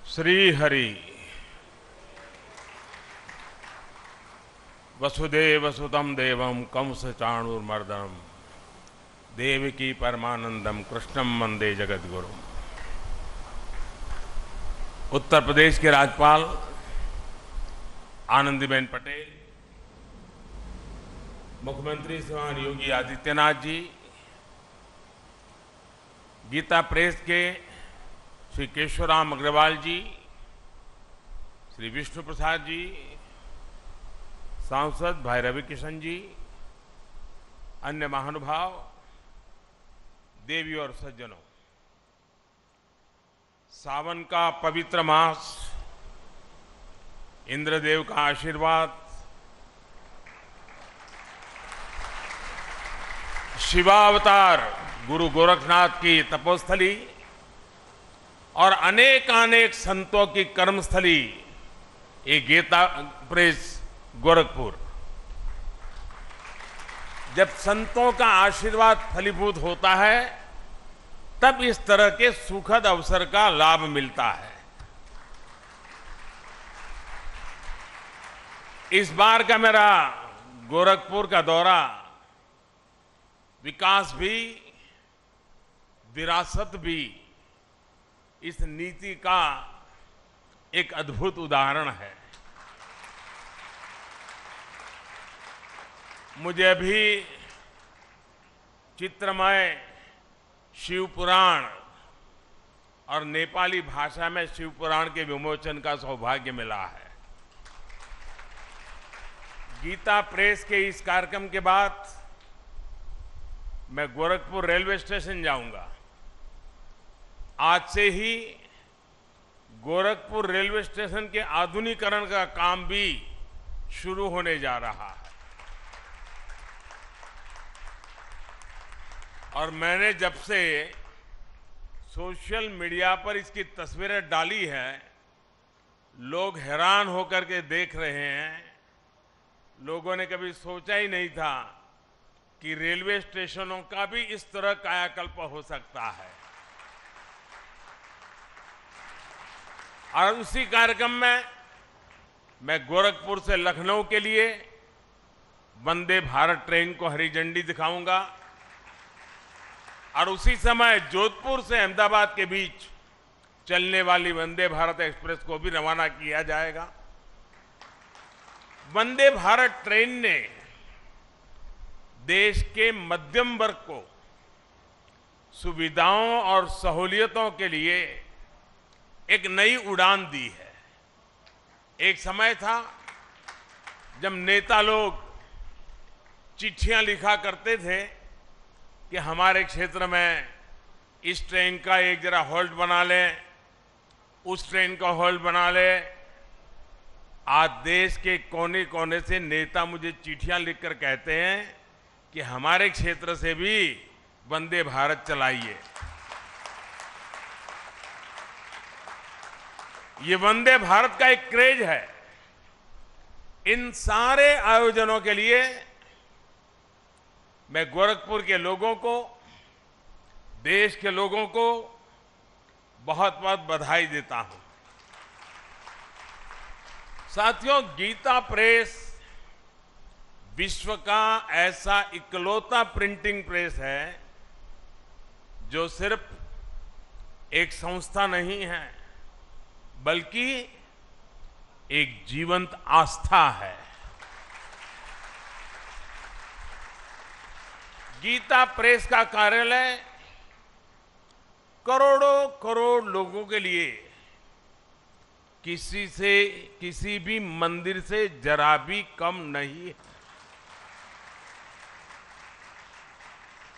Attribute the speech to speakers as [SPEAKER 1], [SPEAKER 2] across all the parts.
[SPEAKER 1] श्री हरि वसुदेव सुतम देवम कंस चाणूरमर्दनम देवकी परमानंदम कृष्णम वंदे जगद्गुरु। उत्तर प्रदेश के राज्यपाल आनंदीबेन पटेल, मुख्यमंत्री श्रीमान योगी आदित्यनाथ जी, गीता प्रेस के श्री केशवराम अग्रवाल जी, श्री विष्णु प्रसाद जी, सांसद भाई रवि किशन जी, अन्य महानुभाव, देवी और सज्जनों, सावन का पवित्र मास, इंद्रदेव का आशीर्वाद, शिवावतार गुरु गोरखनाथ की तपोस्थली और अनेक संतों की कर्मस्थली ये गीता प्रेस गोरखपुर। जब संतों का आशीर्वाद फलीभूत होता है तब इस तरह के सुखद अवसर का लाभ मिलता है। इस बार का मेरा गोरखपुर का दौरा विकास भी विरासत भी इस नीति का एक अद्भुत उदाहरण है। मुझे अभी चित्रमय शिव पुराण और नेपाली भाषा में शिव पुराण के विमोचन का सौभाग्य मिला है। गीता प्रेस के इस कार्यक्रम के बाद मैं गोरखपुर रेलवे स्टेशन जाऊंगा। आज से ही गोरखपुर रेलवे स्टेशन के आधुनिकीकरण का काम भी शुरू होने जा रहा है। और मैंने जब से सोशल मीडिया पर इसकी तस्वीरें डाली हैं, लोग हैरान होकर के देख रहे हैं। लोगों ने कभी सोचा ही नहीं था कि रेलवे स्टेशनों का भी इस तरह कायाकल्प हो सकता है। और उसी कार्यक्रम में मैं गोरखपुर से लखनऊ के लिए वंदे भारत ट्रेन को हरी झंडी दिखाऊंगा और उसी समय जोधपुर से अहमदाबाद के बीच चलने वाली वंदे भारत एक्सप्रेस को भी रवाना किया जाएगा। वंदे भारत ट्रेन ने देश के मध्यम वर्ग को सुविधाओं और सहूलियतों के लिए एक नई उड़ान दी है। एक समय था जब नेता लोग चिट्ठियां लिखा करते थे कि हमारे क्षेत्र में इस ट्रेन का एक जरा हॉल्ट बना लें, उस ट्रेन का हॉल्ट बना लें। आज देश के कोने कोने से नेता मुझे चिट्ठियां लिखकर कहते हैं कि हमारे क्षेत्र से भी वंदे भारत चलाइए। ये वंदे भारत का एक क्रेज है। इन सारे आयोजनों के लिए मैं गोरखपुर के लोगों को, देश के लोगों को बहुत बहुत बधाई देता हूं। साथियों, गीता प्रेस विश्व का ऐसा इकलौता प्रिंटिंग प्रेस है जो सिर्फ एक संस्था नहीं है बल्कि एक जीवंत आस्था है। गीता प्रेस का कार्यालय करोड़ों करोड़ लोगों के लिए किसी भी मंदिर से जरा भी कम नहीं है।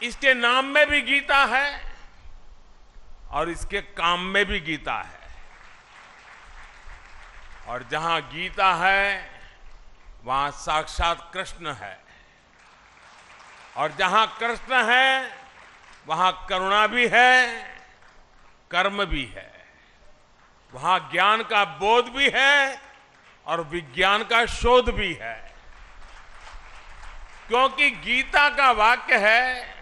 [SPEAKER 1] इसके नाम में भी गीता है और इसके काम में भी गीता है। और जहां गीता है वहां साक्षात कृष्ण है, और जहां कृष्ण है वहां करुणा भी है, कर्म भी है, वहां ज्ञान का बोध भी है और विज्ञान का शोध भी है। क्योंकि गीता का वाक्य है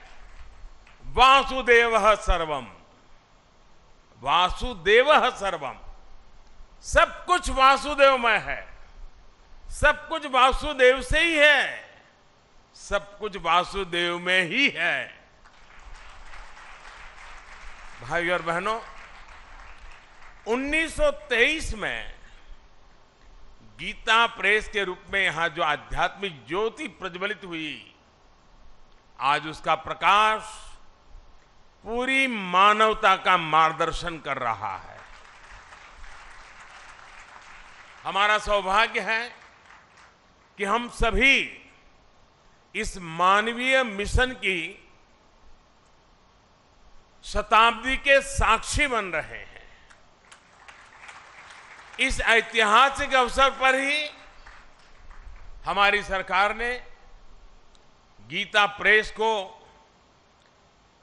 [SPEAKER 1] वासुदेवः सर्वम, वासुदेवः सर्वम। सब कुछ वासुदेवमय है, सब कुछ वासुदेव से ही है, सब कुछ वासुदेव में ही है। भाई और बहनों, 1923 में गीता प्रेस के रूप में यहां जो आध्यात्मिक ज्योति प्रज्वलित हुई, आज उसका प्रकाश पूरी मानवता का मार्गदर्शन कर रहा है। हमारा सौभाग्य है कि हम सभी इस मानवीय मिशन की शताब्दी के साक्षी बन रहे हैं। इस ऐतिहासिक अवसर पर ही हमारी सरकार ने गीता प्रेस को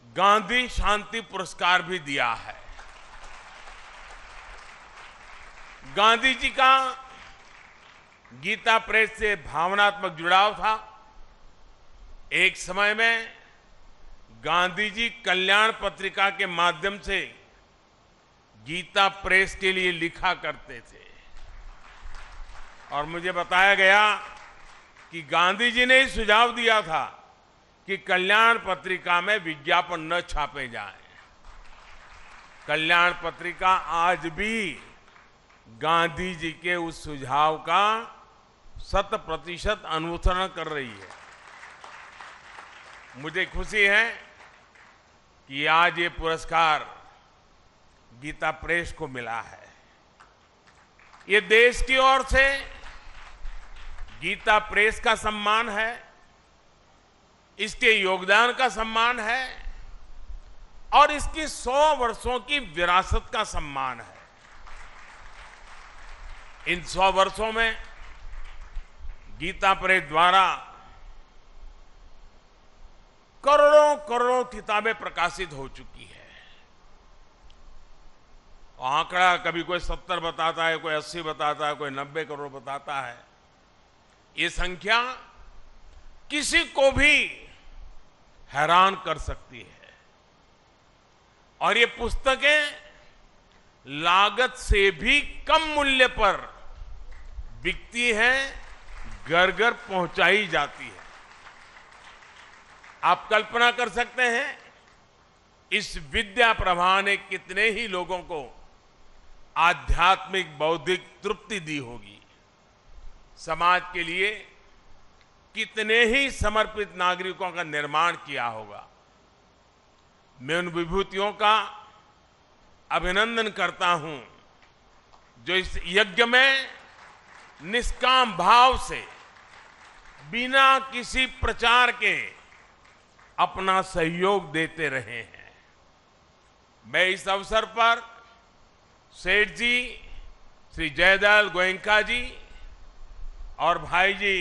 [SPEAKER 1] गांधी शांति पुरस्कार भी दिया है। गांधी जी का गीता प्रेस से भावनात्मक जुड़ाव था। एक समय में गांधी जी कल्याण पत्रिका के माध्यम से गीता प्रेस के लिए लिखा करते थे और मुझे बताया गया कि गांधी जी ने ही सुझाव दिया था कि कल्याण पत्रिका में विज्ञापन न छापे जाएं। कल्याण पत्रिका आज भी गांधी जी के उस सुझाव का 100% अनुसरण कर रही है। मुझे खुशी है कि आज ये पुरस्कार गीता प्रेस को मिला है। ये देश की ओर से गीता प्रेस का सम्मान है, इसके योगदान का सम्मान है और इसकी 100 वर्षों की विरासत का सम्मान है। इन 100 वर्षों में गीता प्रेस द्वारा करोड़ों करोड़ों किताबें प्रकाशित हो चुकी है। आंकड़ा कभी कोई 70 बताता है, कोई 80 बताता है, कोई 90 करोड़ बताता है। ये संख्या किसी को भी हैरान कर सकती है और ये पुस्तकें लागत से भी कम मूल्य पर बिकती हैं, घर घर पहुंचाई जाती है। आप कल्पना कर सकते हैं इस विद्या प्रवाह ने कितने ही लोगों को आध्यात्मिक बौद्धिक तृप्ति दी होगी, समाज के लिए कितने ही समर्पित नागरिकों का निर्माण किया होगा। मैं उन विभूतियों का अभिनंदन करता हूं जो इस यज्ञ में निष्काम भाव से बिना किसी प्रचार के अपना सहयोग देते रहे हैं। मैं इस अवसर पर सेठ जी, श्री जयदयाल गोयनका जी और भाई जी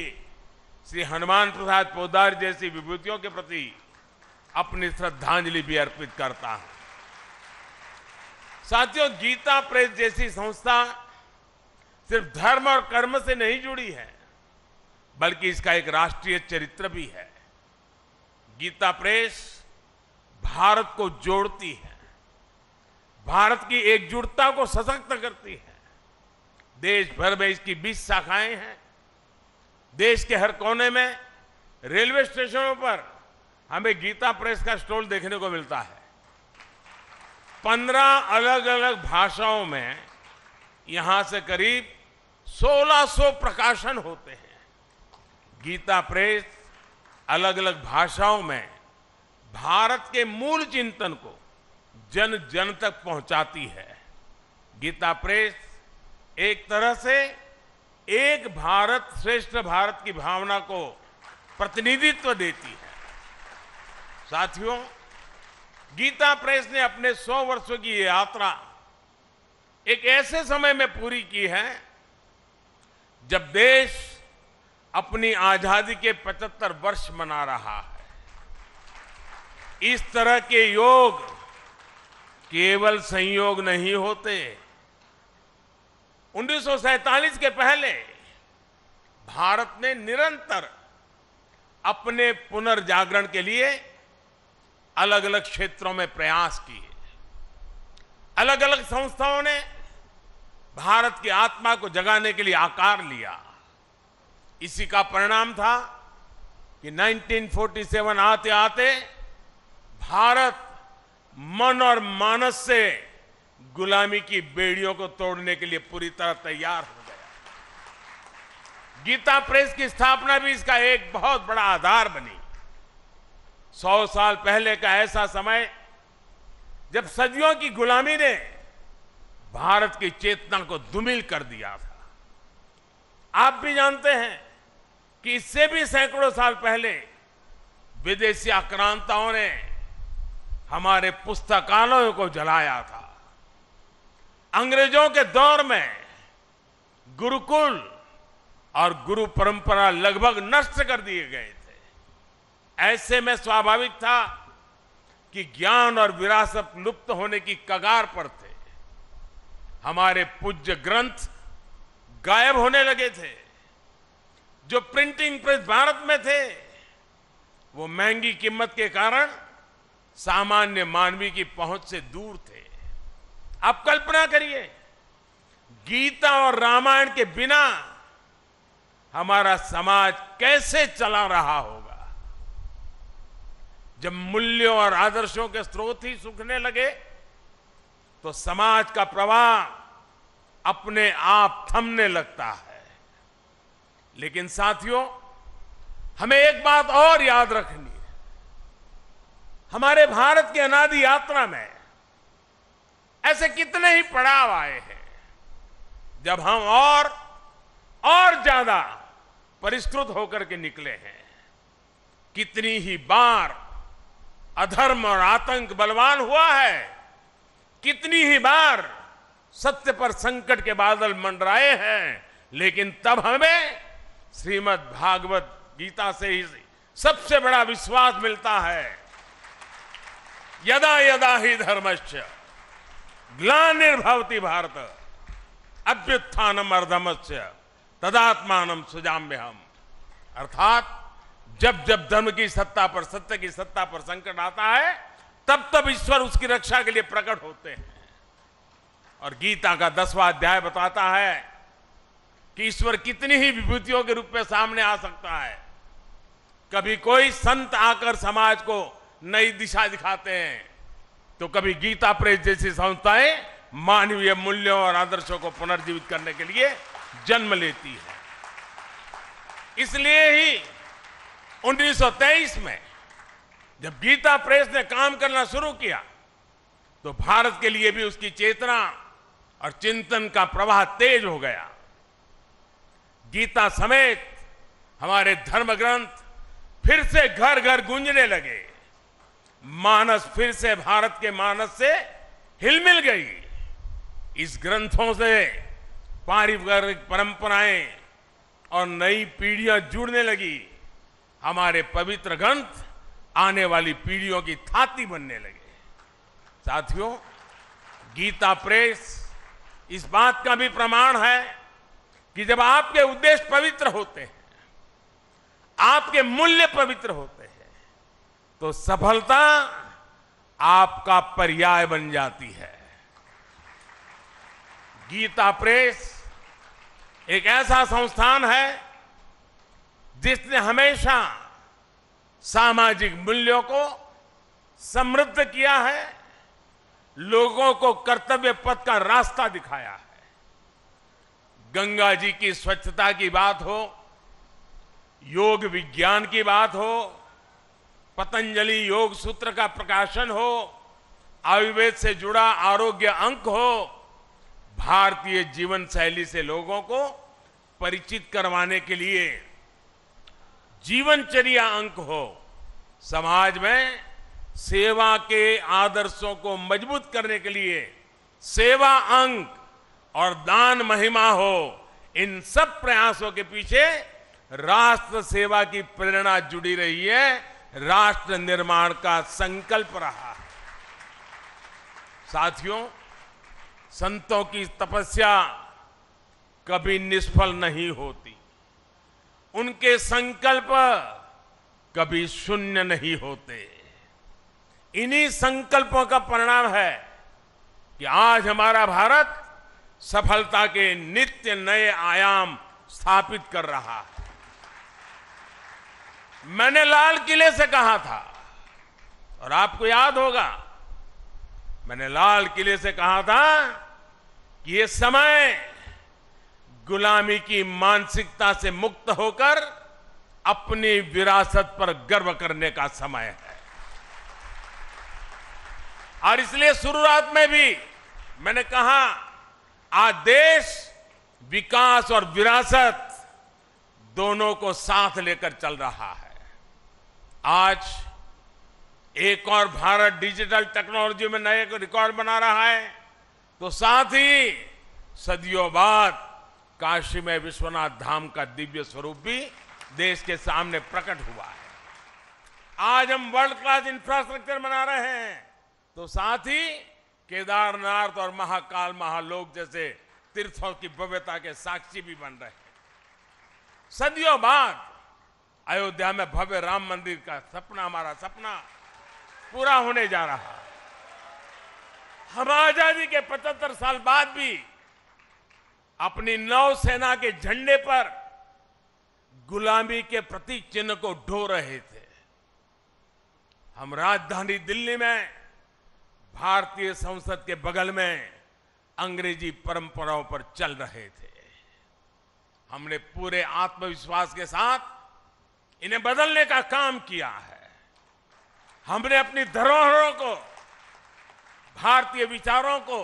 [SPEAKER 1] श्री हनुमान प्रसाद पोद्दार जैसी विभूतियों के प्रति अपनी श्रद्धांजलि भी अर्पित करता हूं। साथियों, गीता प्रेस जैसी संस्था सिर्फ धर्म और कर्म से नहीं जुड़ी है, बल्कि इसका एक राष्ट्रीय चरित्र भी है। गीता प्रेस भारत को जोड़ती है, भारत की एकजुटता को सशक्त करती है। देश भर में इसकी 20 शाखाएं हैं। देश के हर कोने में रेलवे स्टेशनों पर हमें गीता प्रेस का स्टॉल देखने को मिलता है। 15 अलग अलग भाषाओं में यहां से करीब 1600 प्रकाशन होते हैं। गीता प्रेस अलग अलग भाषाओं में भारत के मूल चिंतन को जन जन तक पहुंचाती है। गीता प्रेस एक तरह से एक भारत श्रेष्ठ भारत की भावना को प्रतिनिधित्व देती है। साथियों, गीता प्रेस ने अपने 100 वर्षों की ये यात्रा एक ऐसे समय में पूरी की है जब देश अपनी आजादी के 75 वर्ष मना रहा है। इस तरह के योग केवल संयोग नहीं होते। 1947 के पहले भारत ने निरंतर अपने पुनर्जागरण के लिए अलग अलग क्षेत्रों में प्रयास किए। अलग अलग संस्थाओं ने भारत की आत्मा को जगाने के लिए आकार लिया। इसी का परिणाम था कि 1947 आते आते भारत मन और मानस से गुलामी की बेड़ियों को तोड़ने के लिए पूरी तरह तैयार हो गया। गीता प्रेस की स्थापना भी इसका एक बहुत बड़ा आधार बनी। 100 साल पहले का ऐसा समय जब सदियों की गुलामी ने भारत की चेतना को धूमिल कर दिया था। आप भी जानते हैं कि इससे भी सैकड़ों साल पहले विदेशी आक्रांताओं ने हमारे पुस्तकालयों को जलाया था। अंग्रेजों के दौर में गुरुकुल और गुरु परंपरा लगभग नष्ट कर दिए गए थे। ऐसे में स्वाभाविक था कि ज्ञान और विरासत लुप्त होने की कगार पर थे। हमारे पूज्य ग्रंथ गायब होने लगे थे। जो प्रिंटिंग प्रेस भारत में थे वो महंगी कीमत के कारण सामान्य मानवी की पहुंच से दूर थे। आप कल्पना करिए, गीता और रामायण के बिना हमारा समाज कैसे चला रहा होगा। जब मूल्यों और आदर्शों के स्रोत ही सूखने लगे तो समाज का प्रवाह अपने आप थमने लगता है। लेकिन साथियों, हमें एक बात और याद रखनी है। हमारे भारत की अनादि यात्रा में ऐसे कितने ही पड़ाव आए हैं जब हम और ज्यादा परिष्कृत होकर के निकले हैं। कितनी ही बार अधर्म और आतंक बलवान हुआ है। कितनी ही बार सत्य पर संकट के बादल मंडराए हैं। लेकिन तब हमें श्रीमद् भागवत गीता से ही सबसे बड़ा विश्वास मिलता है। यदा यदा ही धर्मस्य ग्लानिर्भवति भारत अभ्युत्थानम अधर्मस्य तदात्मानं सृजाम्यहम्। अर्थात जब जब धर्म की सत्ता पर, सत्य की सत्ता पर संकट आता है तब तब ईश्वर उसकी रक्षा के लिए प्रकट होते हैं। और गीता का 10वां अध्याय बताता है कि ईश्वर कितनी ही विभूतियों के रूप में सामने आ सकता है। कभी कोई संत आकर समाज को नई दिशा दिखाते हैं तो कभी गीता प्रेस जैसी संस्थाएं मानवीय मूल्यों और आदर्शों को पुनर्जीवित करने के लिए जन्म लेती है। इसलिए ही 1923 में जब गीता प्रेस ने काम करना शुरू किया तो भारत के लिए भी उसकी चेतना और चिंतन का प्रवाह तेज हो गया। गीता समेत हमारे धर्म ग्रंथ फिर से घर घर गूंजने लगे। मानस फिर से भारत के मानस से हिलमिल गई। इस ग्रंथों से पारिवारिक परंपराएं और नई पीढ़ियां जुड़ने लगी। हमारे पवित्र ग्रंथ आने वाली पीढ़ियों की थाती बनने लगे। साथियों, गीता प्रेस इस बात का भी प्रमाण है कि जब आपके उद्देश्य पवित्र होते हैं, आपके मूल्य पवित्र होते हैं, तो सफलता आपका पर्याय बन जाती है। गीता प्रेस एक ऐसा संस्थान है जिसने हमेशा सामाजिक मूल्यों को समृद्ध किया है, लोगों को कर्तव्य पथ का रास्ता दिखाया है। गंगा जी की स्वच्छता की बात हो, योग विज्ञान की बात हो, पतंजलि योग सूत्र का प्रकाशन हो, आयुर्वेद से जुड़ा आरोग्य अंक हो, भारतीय जीवन शैली से लोगों को परिचित करवाने के लिए जीवनचर्या अंक हो, समाज में सेवा के आदर्शों को मजबूत करने के लिए सेवा अंक और दान महिमा हो, इन सब प्रयासों के पीछे राष्ट्र सेवा की प्रेरणा जुड़ी रही है। राष्ट्र निर्माण का संकल्प रहा है। साथियों, संतों की तपस्या कभी निष्फल नहीं होती। उनके संकल्प कभी शून्य नहीं होते। इन्हीं संकल्पों का परिणाम है कि आज हमारा भारत सफलता के नित्य नए आयाम स्थापित कर रहा है। मैंने लाल किले से कहा था, और आपको याद होगा, मैंने लाल किले से कहा था कि ये समय गुलामी की मानसिकता से मुक्त होकर अपनी विरासत पर गर्व करने का समय है। और इसलिए शुरुआत में भी मैंने कहा, आज देश विकास और विरासत दोनों को साथ लेकर चल रहा है। आज एक और भारत डिजिटल टेक्नोलॉजी में नए रिकॉर्ड बना रहा है, तो साथ ही सदियों बाद काशी में विश्वनाथ धाम का दिव्य स्वरूप भी देश के सामने प्रकट हुआ है। आज हम वर्ल्ड क्लास इंफ्रास्ट्रक्चर बना रहे हैं, तो साथ ही केदारनाथ और महाकाल महालोक जैसे तीर्थों की भव्यता के साक्षी भी बन रहे हैं। सदियों बाद अयोध्या में भव्य राम मंदिर का सपना, हमारा सपना पूरा होने जा रहा है। हम आजादी के 75 साल बाद भी अपनी नौसेना के झंडे पर गुलामी के प्रतीक चिन्ह को ढो रहे थे। हम राजधानी दिल्ली में भारतीय संसद के बगल में अंग्रेजी परंपराओं पर चल रहे थे। हमने पूरे आत्मविश्वास के साथ इन्हें बदलने का काम किया है। हमने अपनी धरोहरों को, भारतीय विचारों को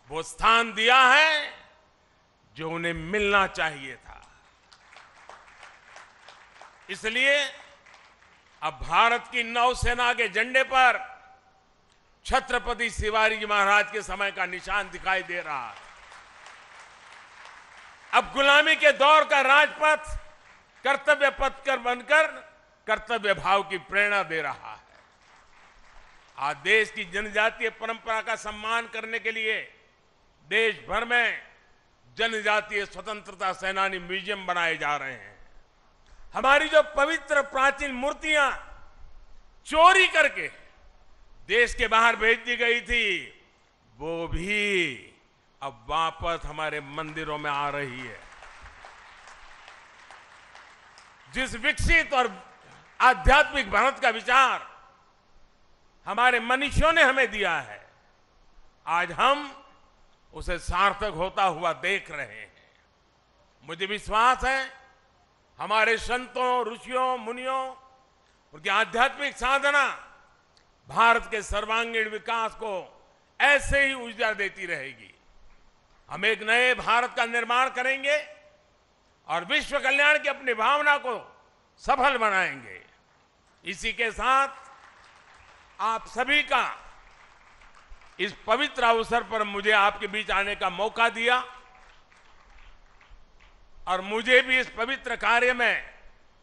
[SPEAKER 1] वो स्थान दिया है जो उन्हें मिलना चाहिए था। इसलिए अब भारत की नौसेना के झंडे पर छत्रपति शिवाजी महाराज के समय का निशान दिखाई दे रहा है। अब गुलामी के दौर का राजपथ कर्तव्य पथ कर बनकर कर्तव्य भाव की प्रेरणा दे रहा है। आज देश की जनजातीय परंपरा का सम्मान करने के लिए देश भर में जनजातीय स्वतंत्रता सेनानी म्यूजियम बनाए जा रहे हैं। हमारी जो पवित्र प्राचीन मूर्तियां चोरी करके देश के बाहर भेज दी गई थी, वो भी अब वापस हमारे मंदिरों में आ रही है। जिस विकसित और आध्यात्मिक भारत का विचार हमारे मनीषियों ने हमें दिया है, आज हम उसे सार्थक होता हुआ देख रहे हैं। मुझे विश्वास है हमारे संतों, ऋषियों, मुनियों, उनकी आध्यात्मिक साधना भारत के सर्वांगीण विकास को ऐसे ही ऊर्जा देती रहेगी। हम एक नए भारत का निर्माण करेंगे और विश्व कल्याण की अपनी भावना को सफल बनाएंगे। इसी के साथ आप सभी का इस पवित्र अवसर पर मुझे आपके बीच आने का मौका दिया, और मुझे भी इस पवित्र कार्य में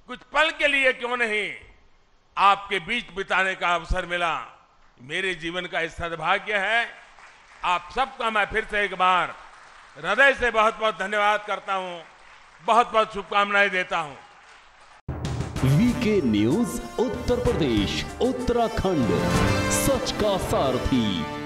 [SPEAKER 1] कुछ पल के लिए क्यों नहीं आपके बीच बिताने का अवसर मिला। मेरे जीवन का इस सद्भाग्य है। आप सबका मैं फिर से एक बार हृदय से बहुत बहुत धन्यवाद करता हूं, बहुत बहुत शुभकामनाएं देता हूं।
[SPEAKER 2] वीके न्यूज उत्तर प्रदेश उत्तराखंड, सच का सारथी।